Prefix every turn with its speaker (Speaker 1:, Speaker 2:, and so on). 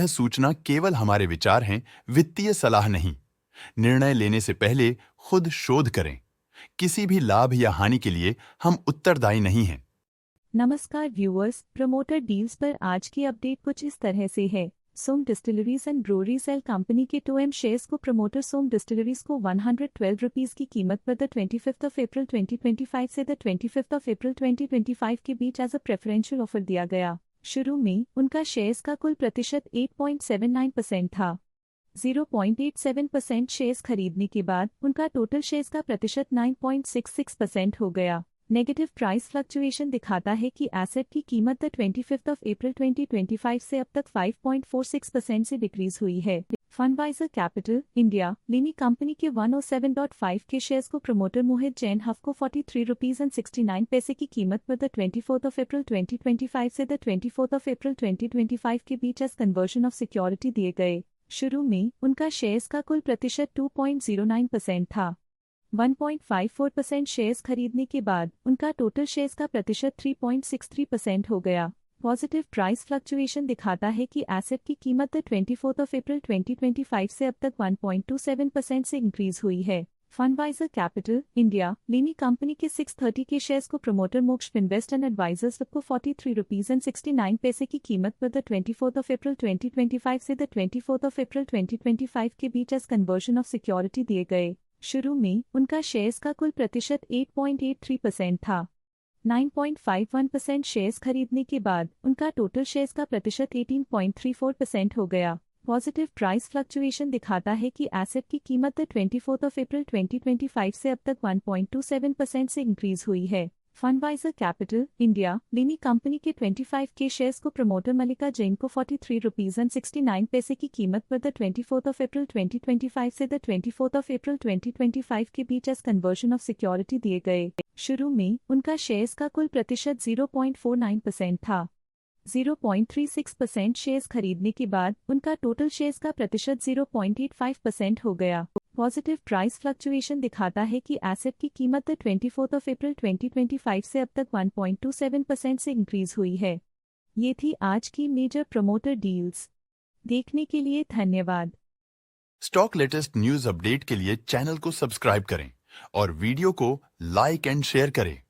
Speaker 1: सूचना केवल हमारे विचार हैं, वित्तीय सलाह नहीं। निर्णय लेने से पहले खुद शोध करें। किसी भी लाभ या हानि के लिए हम उत्तरदायी नहीं हैं।
Speaker 2: नमस्कार व्यूअर्स, प्रमोटर डील्स पर आज की अपडेट कुछ इस तरह से है। सोम डिस्टिलरीज एंड ब्रोरीज एल कंपनी के 2M शेयर्स को प्रमोटर सोम डिस्टिलरीज को 112 रुपीज की कीमत पर द 25 अप्रैल 2025 से द 25 अप्रैल 2025 के बीच एज अ प्रेफरेंशियल ऑफर दिया गया। शुरू में उनका शेयर्स का कुल प्रतिशत 8.79% था। 0.87% शेयर्स खरीदने के बाद उनका टोटल शेयर्स का प्रतिशत 9.66% हो गया। नेगेटिव प्राइस फ्लक्चुएशन दिखाता है कि एसेट की कीमत द 25 अप्रैल 2025 से अब तक 5.46% से डिक्रीज हुई है। फंडवाइजर कैपिटल इंडिया लिमी कंपनी के 107.5 के शेयर्स को प्रमोटर मोहित जैन हफ को 43 रुपीज एंड 69 पैसे की कीमत पर द 24 अप्रैल 2025 से द 24 अप्रैल 2025 के बीच एज कन्वर्जन ऑफ सिक्योरिटी दिए गए। शुरू में उनका शेयर्स का कुल प्रतिशत 2.09% था। 1.54% शेयर्स खरीदने के बाद उनका टोटल शेयर्स का प्रतिशत 3.63% हो गया। पॉजिटिव प्राइस फ्लक्चुएशन दिखाता है कि एसेट की कीमत द 24 अप्रैल 2025 से अब तक 1.27% से इंक्रीज हुई है। फंडवाइजर कैपिटल इंडिया लिमी कंपनी के 630 के शेयर्स को प्रमोटर मोक्ष इन्वेस्ट एंड एडवाइजर्स को 43 रुपीज एंड 69 पैसे की कीमत पर द 24 अप्रैल 2025 से द 24 अप्रैल 2025 के बीच एज कन्वर्जन ऑफ सिक्योरिटी दिए गए। शुरू में उनका शेयर्स का कुल प्रतिशत 8.83% था। 9.51% शेयर्स खरीदने के बाद उनका टोटल शेयर्स का प्रतिशत 18.34% हो गया। पॉजिटिव प्राइस फ्लक्चुएशन दिखाता है कि एसेट की कीमत द 24 अप्रैल 2025 से अब तक 1.27% से इंक्रीज हुई है। फंडवाइजर कैपिटल इंडिया लिमी कंपनी के 25 के शेयर्स को प्रमोटर मल्लिका जैन को 43 रुपीज एंड 69 पैसे की कीमत पर द 24 अप्रैल 2025 से द 24 अप्रैल 2025 के बीच एज कन्वर्जन ऑफ सिक्योरिटी दिए गए। शुरू में उनका शेयर्स का कुल प्रतिशत 0.49% था। 0.36% शेयर्स खरीदने के बाद उनका टोटल शेयर्स का प्रतिशत 0.85% हो गया। पॉजिटिव प्राइस फ्लक्चुएशन दिखाता है कि एसेट की कीमत द 24 अप्रैल 2025 से अब तक 1.27% से इंक्रीज हुई है। ये थी आज की मेजर प्रमोटर डील्स। देखने के लिए धन्यवाद।
Speaker 1: स्टॉक लेटेस्ट न्यूज अपडेट के लिए चैनल को सब्सक्राइब करें और वीडियो को लाइक एंड शेयर करें।